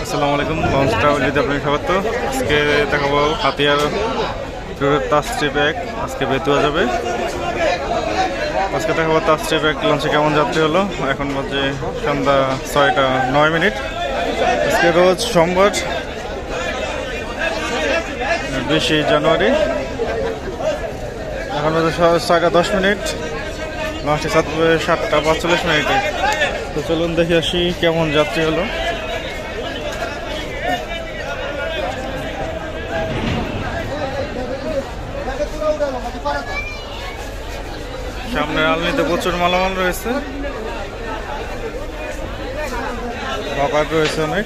আসসালামু আলাইকুম। লঞ্চ ট্রাভেলিতে আপনাকে স্বাগত। আজকে দেখাবো হাতিয়ার তাজট্রিপ এক। আজকে বেতুয়া যাবে। আজকে দেখাবো তাজট্রিপ এক লঞ্চে কেমন যাত্রী হলো। এখন বাজে সন্ধ্যা 6:09। আজকে রোজ সোমবার 20 জানুয়ারি। এখন বাজে 6:10। লঞ্চটি 7:45। তো চলুন দেখে আসি কেমন যাত্রী হলো। সামনের আলনিতে প্রচুর মালামাল রয়েছে, রকার রয়েছে অনেক।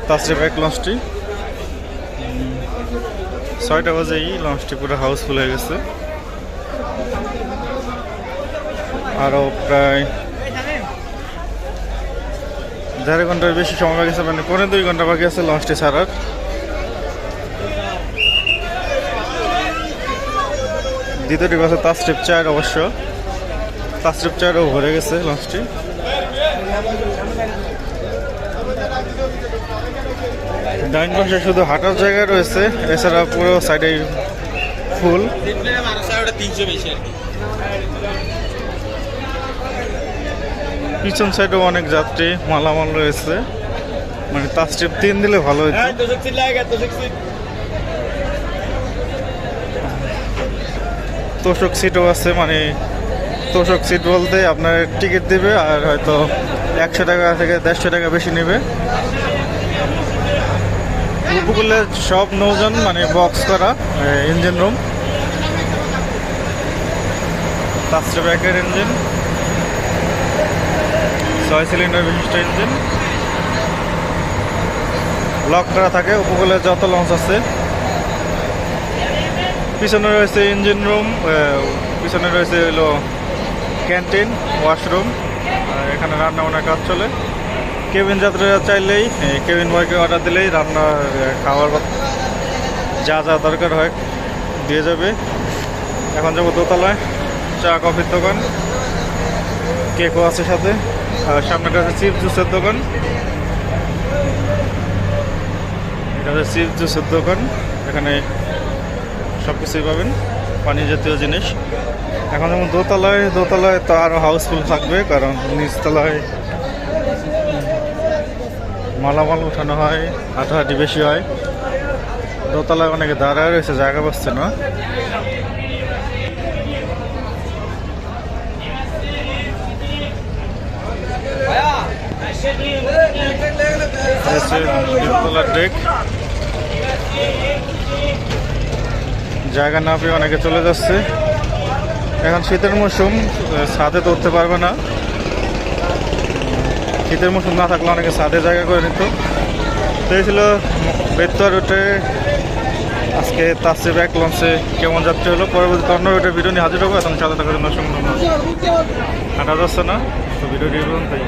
তাজট্রিপ এক লঞ্চটি 6টা বাজেই লঞ্চটি পুরো হাউসফুল হয়ে গেছে। আরও প্রায় 1.5 ঘন্টার বেশি সময় বাকি আছে, মানে 2.5 ঘন্টা বাকি আছে লঞ্চটি ছাড়ার। দ্বিতীয়টি বাসে তাজট্রিপ 4। অবশ্য তাজট্রিপ 4ও ভরে গেছে লঞ্চটি। ডাইন পাশে শুধু হাঁটার জায়গা রয়েছে, এছাড়া পুরো সাইডে ফুল। পিছন সাইডেও অনেক যাত্রী, মালামাল রয়েছে। মানে তাজট্রিপ 3 দিলে ভালো হতো। তোষক সিটও আছে, মানে তোষক সিট বলতে আপনার টিকিট দিবে আর হয়তো 100 টাকা থেকে 150 টাকা বেশি নেবে। উপকূলে সব নৌজন, মানে বক্স করা ইঞ্জিন রুম। তাজট্রিপ একের ইঞ্জিন 6 সিলিন্ডার বিশিষ্ট ইঞ্জিন, লক করা থাকে উপকূলে যত লঞ্চ আছে। পিছনে রয়েছে ইঞ্জিন রুম, পিছনে রয়েছে হলো ক্যান্টিন, ওয়াশরুম। এখানে রান্না বান্নার কাজ চলে। কেবিন যাত্রীরা চাইলেই কেবিন বয়কে অর্ডার দিলেই রান্না খাওয়ার যা যা দরকার হয় দিয়ে যাবে। এখন যাবো দোতলায়, চা কফির দোকান, কেকও আছে সাথে। আর সামনেটা আছে চিপস জুসের দোকান। এটা হচ্ছে চিপস জুসের দোকান। এখানে সব কিছুই পাবেন, পানি জাতীয় জিনিস। এখন যেমন দোতলায় তো আরও হাউসফুল থাকবে, কারণ নিচতলায় মালামাল উঠানো হয়, হাঁটাহাঁটি বেশি হয়। দোতলায় অনেকে দাঁড়ায় রয়েছে, জায়গা পাচ্ছে না। ডেক জায়গা না পেয়ে অনেকে চলে যাচ্ছে। এখন শীতের মৌসুম, ছাদে তো উঠতে পারবে না। শীতের মৌসুম না থাকলে অনেকে ছাদে জায়গা করে নিত। তো এই ছিল বেতুয়া রুটে আজকে তাজট্রিপ এক লঞ্চে কেমন যাত্রী হলো। পরবর্তী অন্য রুটের ভিডিও নিয়ে হাজির হবো। এখন সাথে থাকার জন্য হাঁটা যাচ্ছে না, তো ভিডিওটি তাই।